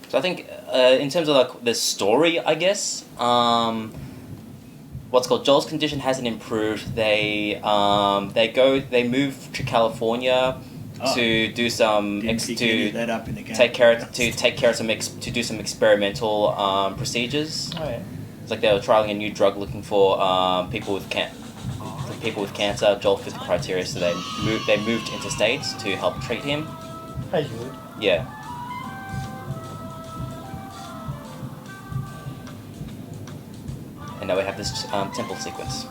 So I think in terms of like the story, I guess, what's called Joel's condition hasn't improved. They move to California to do some that up in the game. take care of to do some experimental procedures. Oh yeah. It's like they were trialing a new drug looking for people with cancer. Joel fit the criteria, so they moved interstate to help treat him. As you would. Yeah. And now we have this temple sequence.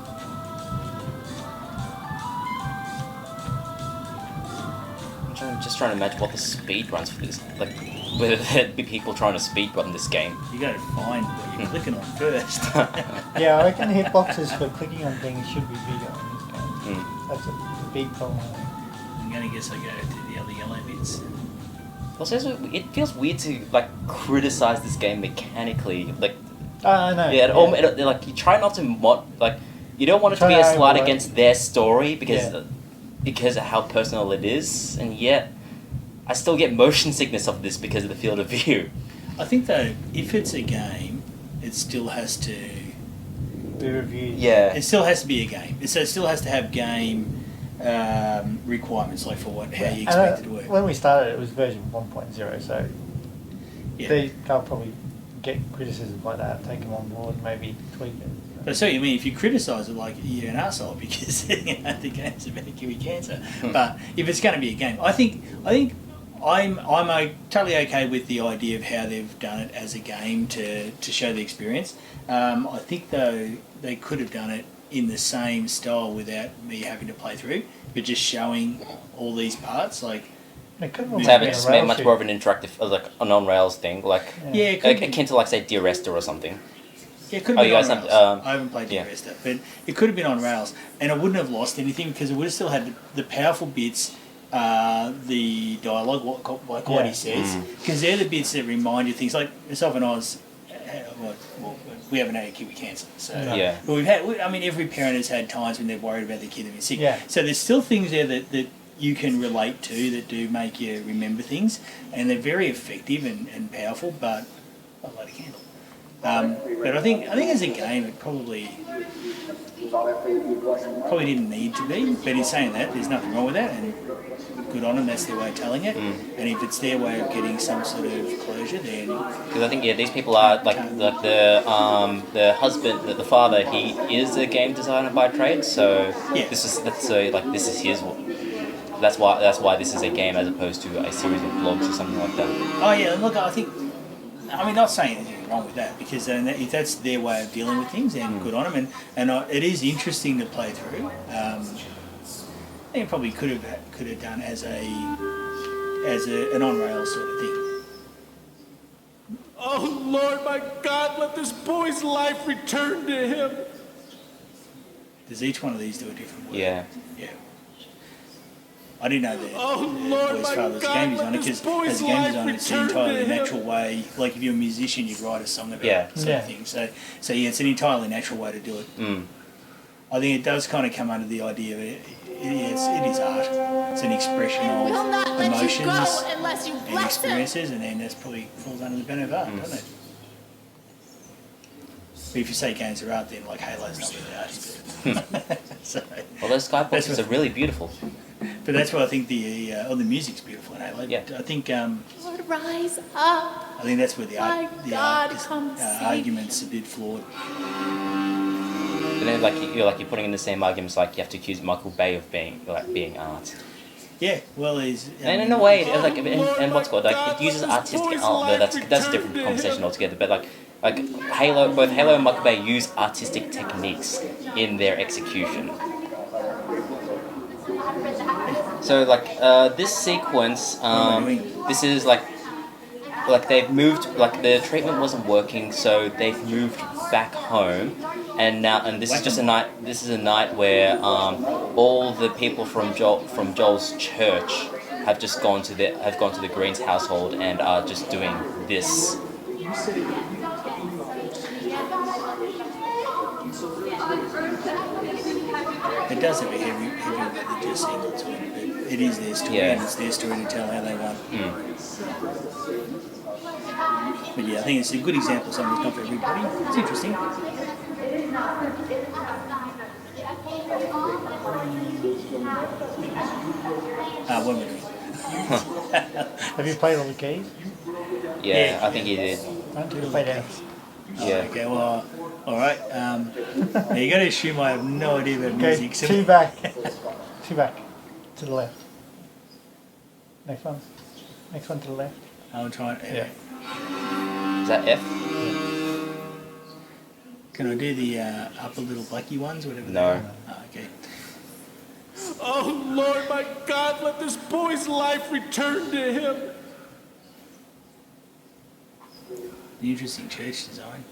I'm just trying to imagine what the speed runs for this. Like, whether there'd be people trying to speed run this game. You got to find what you're clicking on first. Yeah, I reckon the hitboxes for clicking on things should be bigger in this game. That's a big problem. I'm gonna guess I go to the other yellow bits. Also, it feels weird to like criticize this game mechanically. Like, I know. yeah, like you try not to you don't want it to be a slight against their story because of how personal it is, and yet I still get motion sickness of this because of the field of view. I think though, if it's a game, it still has to be reviewed. Yeah. It still has to be a game. So it still has to have game requirements, like for how you expect it to work. When we started, it was version 1.0, so they can't probably get criticisms like that, take them on board, maybe tweak it. But so you mean if you criticise it, like you're an arsehole because the game's about to give you cancer. But if it's going to be a game, I think I'm totally okay with the idea of how they've done it as a game to show the experience. I think though they could have done it in the same style without me having to play through, but just showing all these parts like. It could to have it just made much more of an interactive, like a non-rails thing, like akin to like say Dear Esther or something. Yeah, it could have been on rails. I haven't played Dear Esther, but it could have been on rails, and I wouldn't have lost anything because it would have still had the powerful bits, the dialogue, what he says, because they're the bits that remind you things like myself and Oz. We haven't had a kid with cancer, so but we've had. I mean, every parent has had times when they're worried about their kid being sick. Yeah. So there's still things there that you can relate to that do make you remember things, and they're very effective and powerful. But I'll light a candle. But I think as a game, it probably didn't need to be. But in saying that, there's nothing wrong with that, and good on them. That's their way of telling it. And if it's their way of getting some sort of closure, then because I think these people are like the husband, the father. He is a game designer by trade, so this is his. That's why this is a game as opposed to a series of blogs or something like that. Oh yeah, look, I mean, not saying anything wrong with that because if that's their way of dealing with things, then good on them. And it is interesting to play through. I think it probably could have done as an on rails sort of thing. Oh Lord, my God, let this boy's life return to him. Does each one of these do a different word? Yeah. Yeah. I didn't know that Lord, boy's father's game designer because as a game designer it's an entirely natural way. Like if you're a musician, you'd write a song about it, sort of thing. So yeah, it's an entirely natural way to do it. I think it does kind of come under the idea of it is art. It's an expression of emotions and experiences, and then that's probably falls under the banner of art, doesn't it? But if you say games are art, then like Halo's not really art, is it? Well, those skyboxes are really beautiful. But that's why I think the music's beautiful in Halo. Yeah. I think Lord, rise up. I think that's where the argument's a bit flawed. But then, you're putting in the same arguments, like you have to accuse Michael Bay of being art. Yeah, well, he's and in a way, and what's called it uses artistic art. That's a different conversation altogether. But like Halo, both Halo and Michael Bay use artistic techniques in their execution. So this sequence, this is like they've moved, like the treatment wasn't working, so they've moved back home, and this is just a night. This is a night where all the people from Joel's church have just gone to the Green's household and are just doing this. It does have a heavy religious angle to it, but it is their story, and it's their story to tell how they won. But yeah, I think it's a good example of something that's not for everybody. It's interesting. What am I doing? Have you played all the keys? Yeah, I think he did. Don't you play that? Yeah. Okay, well, alright. Now you got to assume I have no idea about Okay, music. So two back. Two back. To the left. Next one. Next one to the left. I'll try it. Yeah. Is that F? Can I do the upper little blacky ones, whatever? No. They are? Oh, okay. Oh, Lord, my God, let this boy's life return to him. An interesting church design.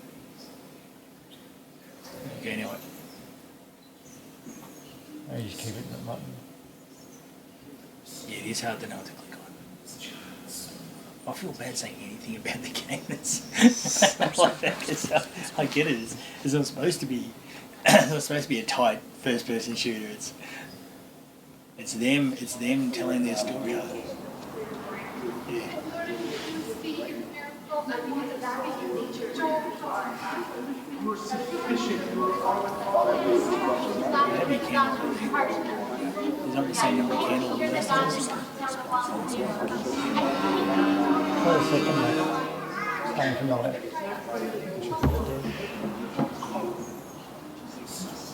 Okay, anyway. Oh, you just keep it in the button. Yeah, it is hard to know what to click on. I feel bad saying anything about the game that's like that, 'cause I get it. It's not supposed to be. It's not supposed to be a tight first-person shooter. It's them telling their story. Yeah. Maybe candle. There's not the same number of candles as the rest of us. Try the second one. Coming from the left.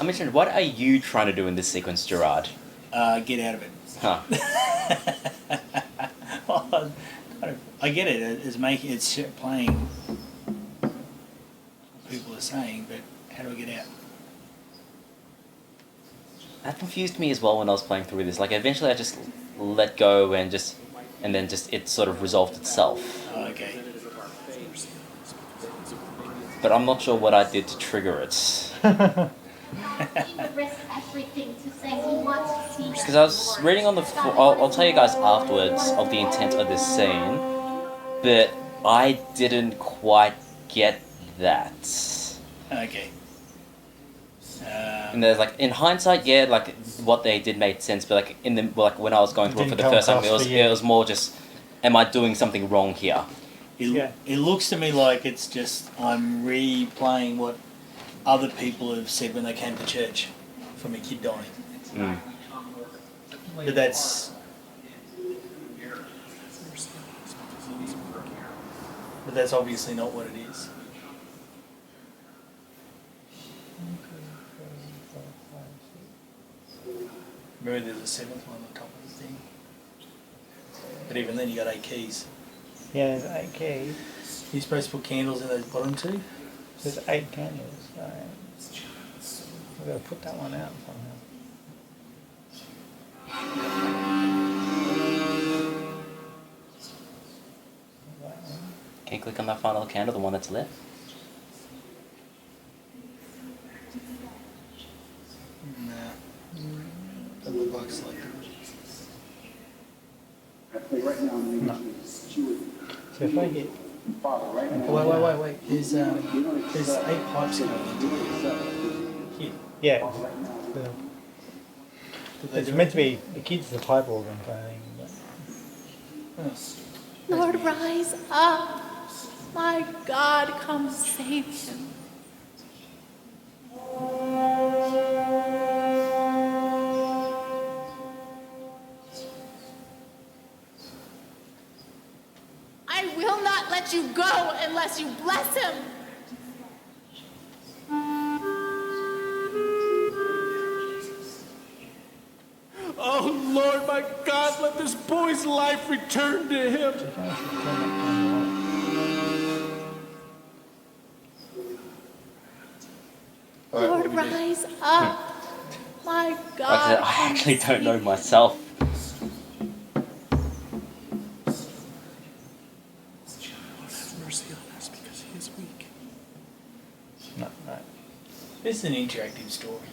I'm interested, what are you trying to do in this sequence, Gerard? Get out of it. Huh. I get it. It's playing. What people are saying, but how do I get out? That confused me as well when I was playing through this. Like, eventually I just let go and then it sort of resolved itself. Oh, okay. But I'm not sure what I did to trigger it. Because I was reading on the... I'll tell you guys afterwards of the intent of this scene, but I didn't quite get that. Okay. And there's like, in hindsight, yeah, like what they did made sense, but like when I was going through it for the first time, it was more just, am I doing something wrong here? It looks to me like it's just I'm replaying what other people have said when they came to church from a kid dying. But that's obviously not what it is. Remember there's a seventh one on top of the thing. But even then you got 8 keys. Yeah, there's 8 keys. You're supposed to put candles in those bottom 2? There's 8 candles. So we've got to put that one out somehow. Can you click on that final candle, the one that's left? Nah. Doesn't look like selected. No. So if I get... Wait. There's 8 pipes going into here. Yeah. It's meant to be... The kid's the pipe organ thing. But... Lord, rise up. My God, come save him. I will not let you go unless you bless him. Oh, Lord, my God, let this boy's life return to him. Lord, rise up. My God. Like I said, I actually don't know myself. Have mercy on us because he is weak. No. This is an interactive story.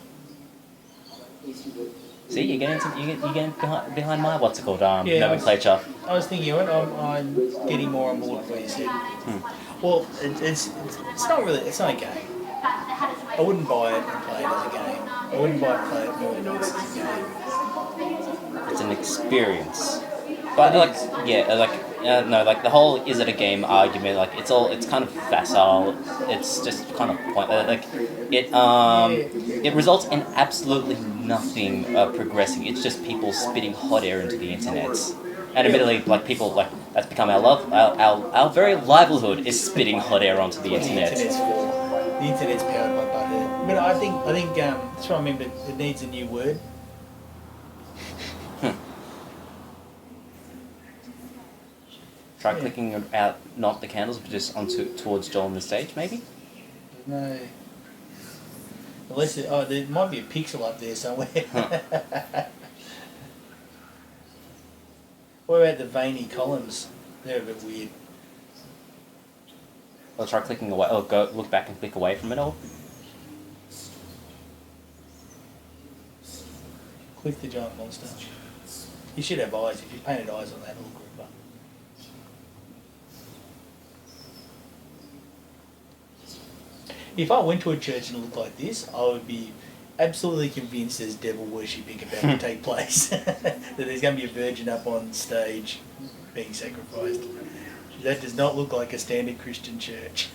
See, you're getting behind my nomenclature. I was thinking, I'm getting more on board with what you said. Well, it's not really, it's not a game. I wouldn't buy it and play it as a game. I wouldn't buy Planet more than once a game. It's an experience. But like, yeah, no, like the whole is it a game argument, like it's kind of facile. It's just kind of pointless. Like it results in absolutely nothing progressing. It's just people spitting hot air into the internet. And admittedly, like people like that's become our very livelihood is spitting hot air onto the internet. The internet's powered by butthead. But I think that's what I mean. But it needs a new word. Try clicking out not the candles, but just towards Joel on the stage, maybe. No. Unless there might be a pixel up there somewhere. What about the veiny columns? They're a bit weird. I'll try clicking away. Oh, go look back and click away from it all. Click the giant monster. You should have eyes. If you painted eyes on that, it'll group up. If I went to a church and it looked like this, I would be absolutely convinced there's devil worshipping about to take place. That there's going to be a virgin up on stage being sacrificed. That does not look like a standard Christian church.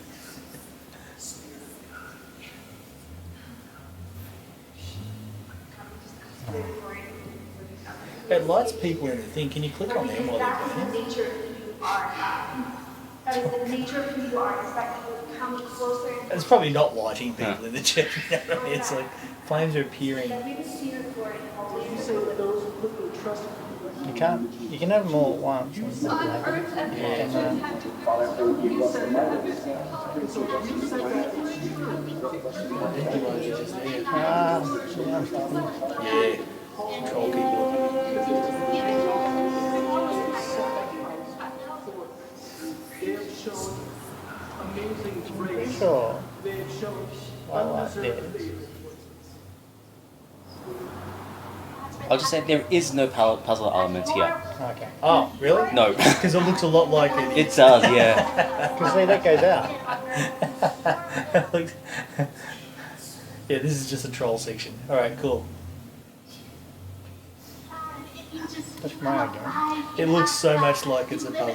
It lights people in the thing. Can you click on them while they're burning? That is the nature of who you are. Expect people to come closer. It's probably not lighting people in the church. You know what I mean? It's like flames are appearing. You can have them all at once. Yeah, control people. Sure. I like this. I'll just say there is no puzzle element here. Okay. Oh, really? No. Because it looks a lot like it. It does, yeah. Because see, that goes out. Yeah, this is just a troll section. Alright, cool. That's my idea. It looks so much like it's a puzzle.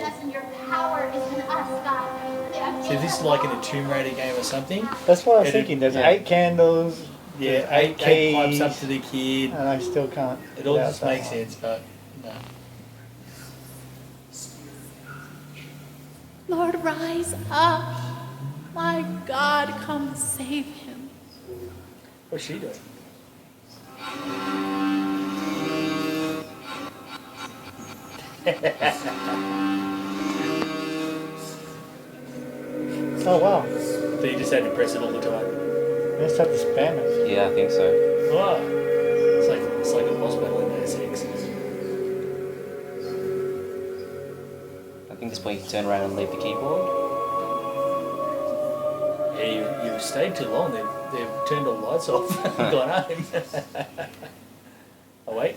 See, this is like in a Tomb Raider game or something. That's what I was thinking. There's 8 candles. Yeah, eight eight pipes keys, up to the kid. and I still can't. It all just that makes one. sense, but no. Lord, rise up. My God, come save him. What's she doing? Oh wow. So you just had to press it all the time. Let's have to spam it. Yeah, I think so. Oh, it's like a boss battle in Deus Ex. I think this point you can turn around and leave the keyboard. Yeah, you've stayed too long. They've turned all the lights off and gone home. Oh wait.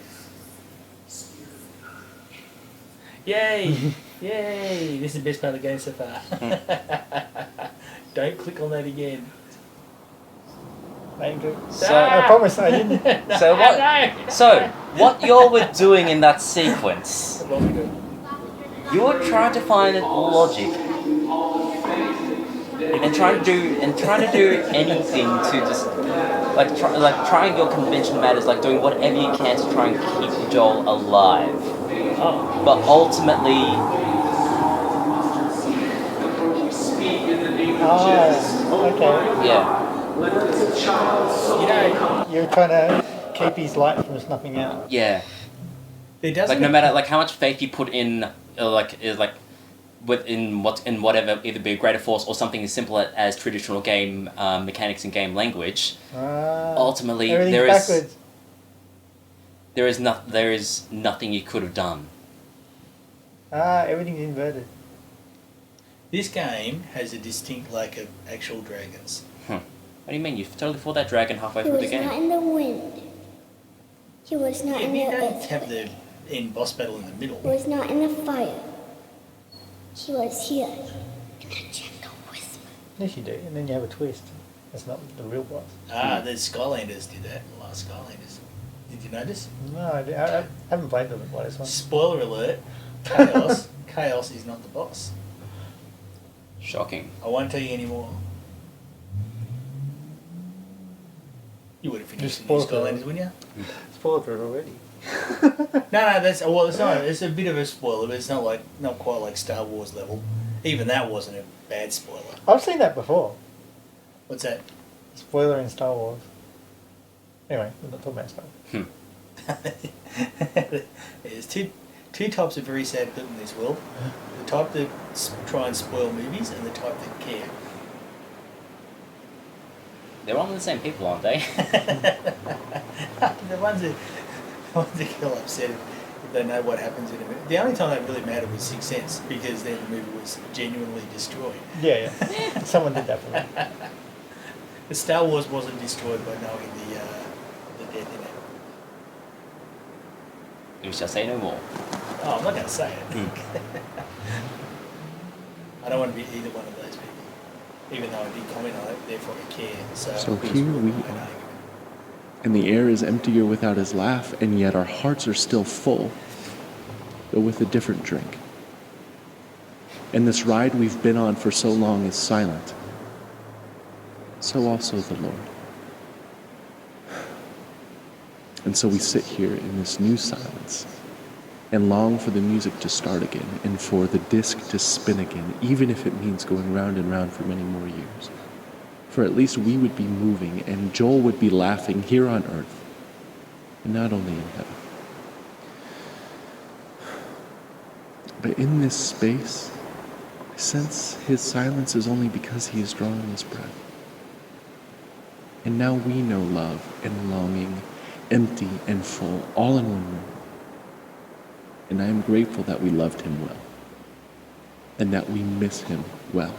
Yay! Yay! This is the best part of the game so far. Don't click on that again. Thank you. So I promise I didn't. what you were doing in that sequence? What we do? You were trying to find logic and trying to do anything to just trying your convention matters, like doing whatever you can to try and keep Joel alive. Oh. But ultimately, Okay. yeah, You know, You're trying to keep his light from snuffing out. yeah. it doesn't. Like no matter like how much faith you put in, within whatever, either be a greater force or something as simple as traditional game mechanics and game language. Ultimately, there is nothing you could have done. Everything's inverted. This game has a distinct lack of actual dragons. What do you mean? You totally fought that dragon halfway He through the was game. not in the wind. He was not If in you the don't earth. have the end boss battle in the middle. He was not in the fire. He was here. In a gentle whisper. Yes, you do. And then you have a twist. It's not the real boss. The Skylanders did that. The last Skylanders. Did you notice? No, I haven't played the latest one. Spoiler alert. Chaos. Chaos is not the boss. Shocking. I won't tell you anymore. You would have finished the new spoiled it. Skylanders, wouldn't you? Spoiled it already. No, that's it's not. It's a bit of a spoiler, but it's not quite like Star Wars level. Even that wasn't a bad spoiler. I've seen that before. What's that? Spoiler in Star Wars. Anyway, we're not talking about Star Wars. There's two types of very sad people in this world. The type that try and spoil movies and the type that care. They're one of the same people, aren't they? The ones that get all upset if they know what happens in a movie. The only time that really mattered was Sixth Sense, because then the movie was genuinely destroyed. Yeah. Someone did that for me. The Star Wars wasn't destroyed by knowing the death in it. We shall say no more. Oh, I'm not going to say it. I don't want to be either one of those people. Even though I did comment on it, therefore I care. So here we are. And the air is emptier without his laugh, and yet our hearts are still full, though with a different drink. And this ride we've been on for so long is silent. So also the Lord. And so we sit here in this new silence and long for the music to start again and for the disc to spin again, even if it means going round and round for many more years. For at least we would be moving and Joel would be laughing here on earth and not only in heaven. But in this space, I sense his silence is only because he is drawing his breath. And now we know love and longing, empty and full, all in one room. And I am grateful that we loved him well, and that we miss him well.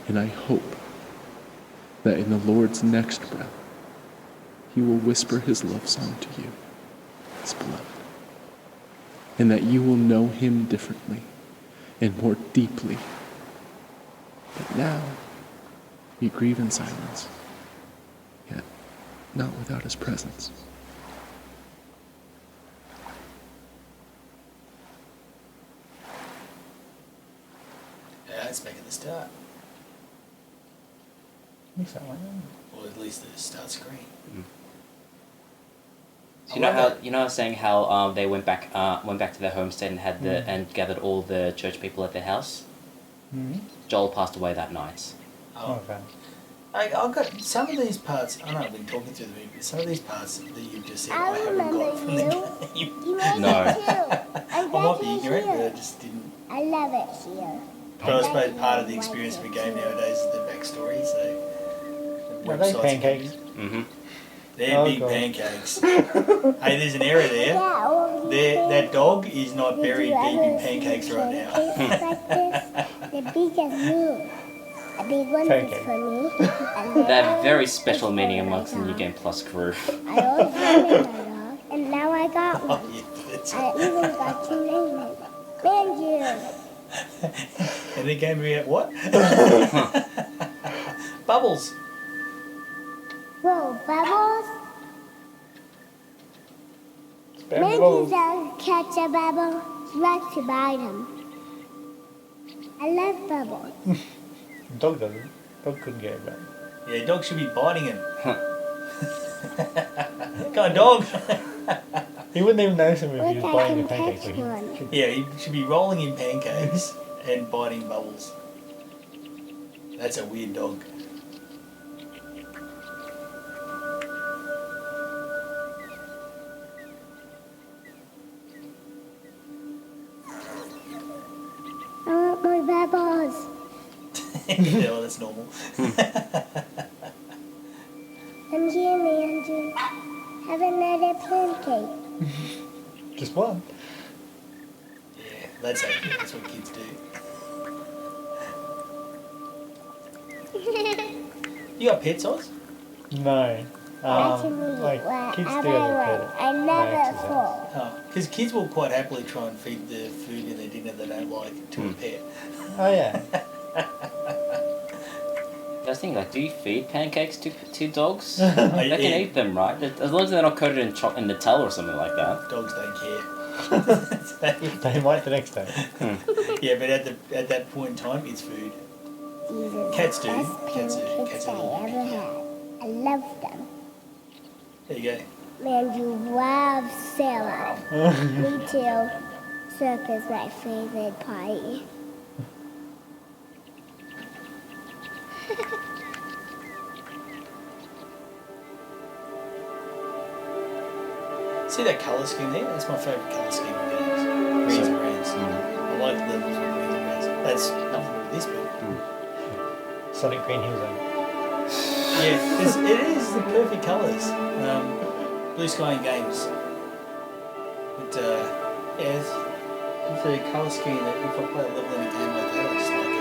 And I hope that in the Lord's next breath, he will whisper his love song to you, his beloved, and that you will know him differently and more deeply. But now, we grieve in silence, yet not without his presence. Yeah, let's make it the start. Mix that one in. Or at least the start screen. So you know I was saying how they went back to their homestead and had and gathered all the church people at their house. Mm-hmm. Joel passed away that night. Oh. Okay. I've got some of these parts. I know I've been talking through the movie, but some of these parts that you've just said I haven't remember got from the you. game. You made No. it too. I might be ignorant, but I just didn't. I love it here. But I suppose part of the experience of a game nowadays is the backstory. So the Are they websites- pancakes? Mm-hmm. They're Oh, big God. pancakes. Hey, there's an error there. Yeah, all these That dog is not Did buried you deep in ever pancakes see right now. pancakes like this? The biggest move. A big one is Pancake. for me. They have very special meaning amongst the New Game Plus crew. I always wanted my dog, and now I got one. Oh, yeah, that's I even got to name it. Banjo. And the game we at what? Bubbles. Whoa, Bubbles? Bubbles. Mankies don't catch a bubble. She likes to bite them. I love Bubbles. Dog doesn't. Dog couldn't get it back. Yeah, dog should be biting him. Come on, dog. He wouldn't even notice him if he Look, was I biting can the pancakes. catch So one. Yeah, he should be rolling in pancakes and biting bubbles. That's a weird dog. I want my Bubbles. Yeah, well, that's normal. I'm here, Mandy. Have another pancake. Just one. Yeah, that's okay. That's what kids do. You got pets, Oz? No. That's me. Like, kids do Whatever I have a want. pet. I never fall. Oh, because kids will quite happily try and feed the food in their dinner they don't like to a pet. Oh, yeah. They're was thinking, like, do you feed pancakes to dogs? Oh, They can yeah. eat them, right? As long as they're not coated in Nutella or something like that. Dogs don't care. They might the next day. Yeah, but at that point in time, it's food. These are Cats the do. best Cats do. pancakes Cats I do. ever had. I love them. There you go. Man, you love Sarah. Me too. Circus my favorite party. See that colour scheme there? That's my favourite colour scheme of games. Greens and browns. I like levels with greens and browns. That's nothing to do with this, but Sonic Green Hill Zone. yeah, it is the perfect colours. Blue Sky and Games. But yeah, it's a colour scheme that if I play a level in a game like that, I just like it.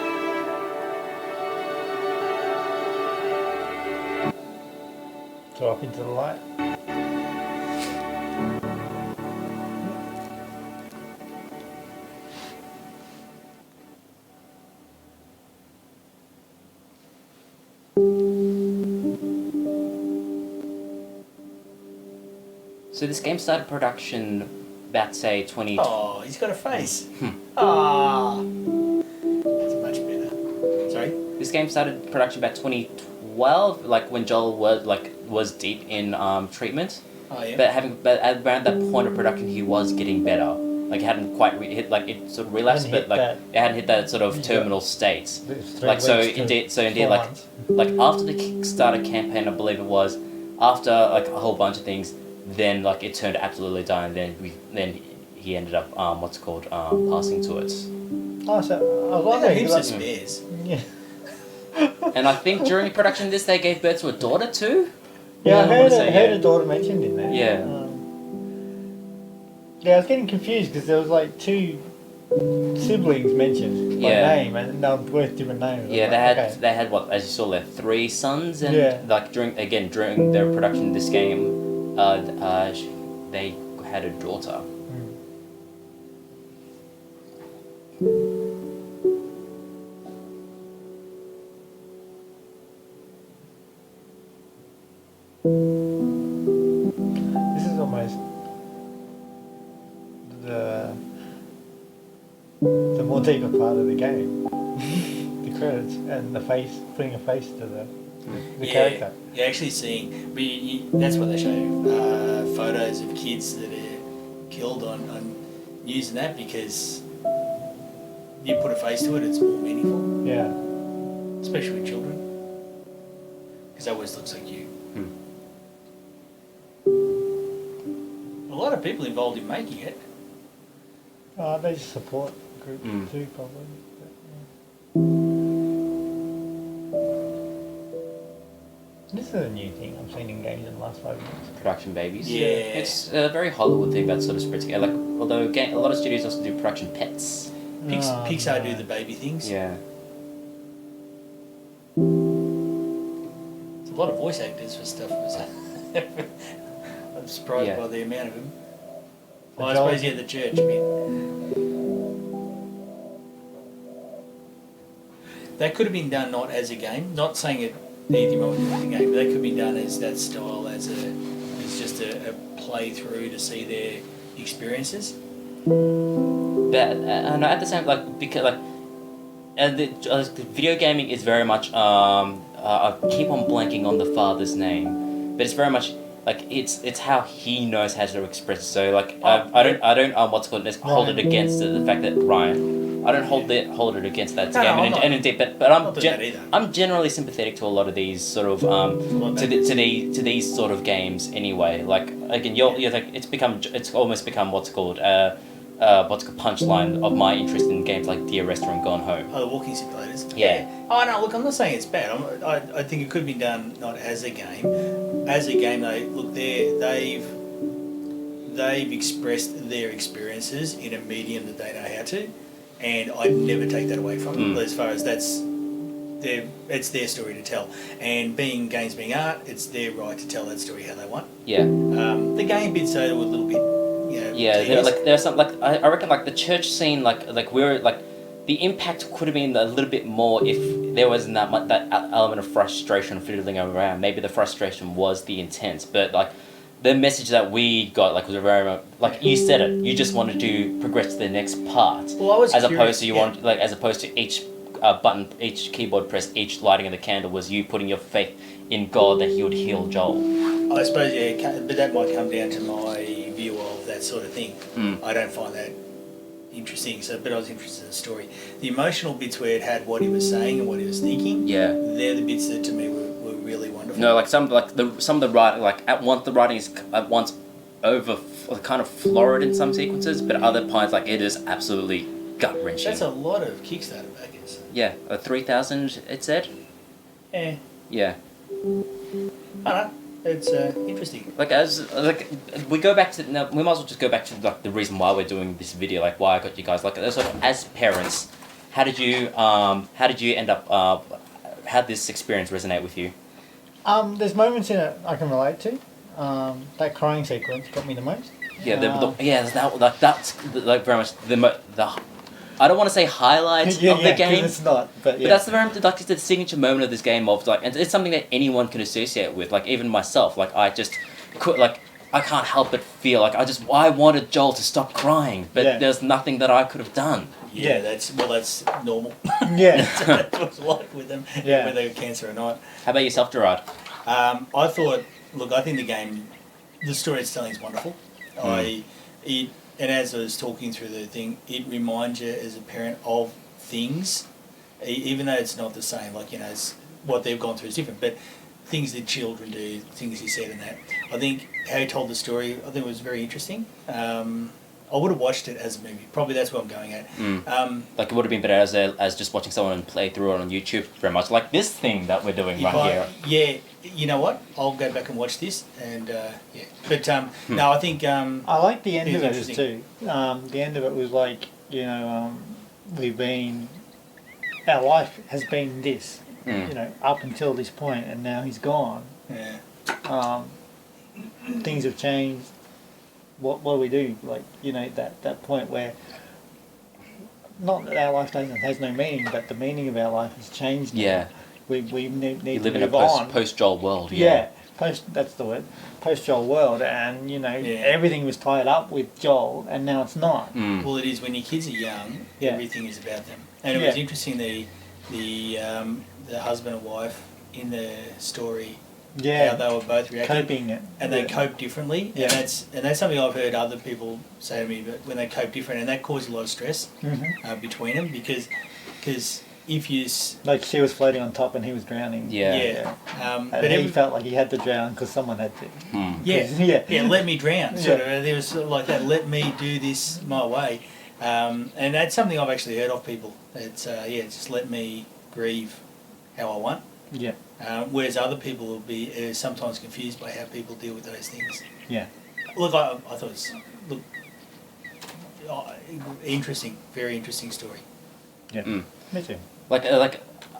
So up into the light. So this game started production about, say, 20... Oh, he's got a face. Ah, that's much better. Sorry. This game started production about 2012, like when Joel was deep in treatment. Oh yeah. But around that point of production, he was getting better. Like it hadn't quite hit, like it sort of relapsed, Hadn't but hit like it hadn't hit that sort of terminal state. It's Like so, 3 weeks to indeed, 4 like months. like after the Kickstarter campaign, I believe it was, after like a whole bunch of things, then like it turned absolutely down. Then he ended up passing to it. Oh, so I was Well, wondering. heaps like- of spares. Yeah. And I think during production of this, they gave birth to a daughter too. Yeah, I wanna heard, say, heard a daughter mentioned in there. Yeah. Yeah, I was getting confused because there was like 2 siblings mentioned by Yeah. name, and they were both different names. I was Yeah, like, they had what, as you saw there, 3 sons, and Yeah. like during their production of this game, they had a daughter. This is almost the more deeper part of the game. The credits and the face, putting a face to the character. You're actually seeing, but that's what they show, photos of kids that are killed on using that, because you put a face to it, it's more meaningful, Yeah. especially with children, because that always looks like you. A lot of people involved in making it. They support group too, probably. But, This is a new thing I've seen in games in the last 5 years. Production babies. Yeah. It's a very Hollywood thing that sort of spread together. Like, although a lot of studios also do production pets. Pixar no. do the baby things. Yeah. There's a lot of voice actors for stuff. I'm surprised Yeah. by the amount of them. The Well, I Joel- suppose yeah, the church bit. That could have been done not as a game. Not saying it anything wrong with the game, but that could be done as that style, as just a playthrough to see their experiences. But and at the same because the video gaming is very much I keep on blanking on the father's name, but it's very much like it's how he knows how to express it. So like I don't what's called hold it against the fact that Ryan. I don't hold it against that No, game, I'm not. and indeed, but not doing that either. I'm generally sympathetic to a lot of these sort of to these sort of games anyway. Like again, you're like it's almost become what's called punchline of my interest in games like Dear Restaurant Gone Home. Oh, the walking simulators. Yeah. Oh no, look, I'm not saying it's bad. I think it could be done not as a game. As a game, they've expressed their experiences in a medium that they know how to, and I'd never take that away from them. As far as it's their story to tell, and games being art, it's their right to tell that story how they want. Yeah. The game bits though were a little bit, Yeah, tedious. there's some I reckon like the church scene like we're like the impact could have been a little bit more if there wasn't that element of frustration fiddling around. Maybe the frustration was the intent, but like the message that we got like was very much, like you said it. You just wanted to progress to the next part, Well, I was as curious, opposed to yeah. as opposed to each button, each keyboard press, each lighting of the candle was you putting your faith in God that He would heal Joel. I suppose, yeah, but that might come down to my view of that sort of thing. I don't find that interesting, but I was interested in the story. The emotional bits where it had what he was saying and what he was thinking, Yeah. they're the bits that to me were really wonderful. No, like some of the writing, like at once the writing is at once over kind of florid in some sequences, but other parts like it is absolutely gut wrenching. That's a lot of Kickstarter backers. Yeah, 3,000 it said. Yeah. Yeah. I don't know. It's interesting. Like we go back to now, we might as well just go back to like the reason why we're doing this video, like why I got you guys like sort of as parents. How did you end up? How did this experience resonate with you? There's moments in it I can relate to. That crying sequence got me the most. Yeah, that's very much the. I don't want to say highlight of the game. It's not, but yeah. But that's the very like it's the signature moment of this game of like, and it's something that anyone can associate with. Like even myself, like I just could like I can't help but feel like I wanted Joel to stop crying, but there's nothing that I could have done. Yeah, that's normal. Yeah, that's what it's like with them, whether they have cancer or not. How about yourself, Gerard? I think the story it's telling is wonderful. And as I was talking through the thing, it reminds you as a parent of things, even though it's not the same. Like it's, what they've gone through is different, but things that children do, things he said, and that. I think how he told the story, I think it was very interesting. I would have watched it as a movie. Probably that's what I'm going at. Like it would have been better as just watching someone play through it on YouTube, very much like this thing that we're doing here. Yeah, you know what? I'll go back and watch this, and yeah. But no, I think I like the end of it too. The end of it was like our life has been this, up until this point, and now he's gone. Yeah. Things have changed. What do we do? Like that point where not that our life has no meaning, but the meaning of our life has changed. Now. Yeah. We need you to live in move a post Joel world. Yeah. That's the word. Post Joel world, and everything was tied up with Joel, and now it's not. Well, it is when your kids are young. Everything is about them, and it was interesting. The husband and wife in the story. Yeah, how they were both reacting, coping it, and they cope differently. Yeah. And that's something I've heard other people say to me. But when they cope different, and that caused a lot of stress between them because if you like she was floating on top and he was drowning. But he felt like he had to drown because someone had to. Let me drown. Sort of. There was sort of like that. Let me do this my way, and that's something I've actually heard of people. It's just let me grieve how I want. Yeah. Whereas other people will be sometimes confused by how people deal with those things. Yeah. Look, I thought it was interesting, very interesting story. Yeah. Me too. Like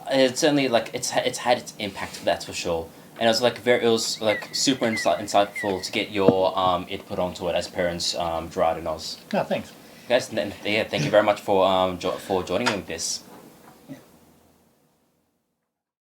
it's certainly like it's had its impact, that's for sure. And it was super insightful to get your input onto it as parents, Gerard and Oz. No, thanks. Guys, thank you very much for joining me with this.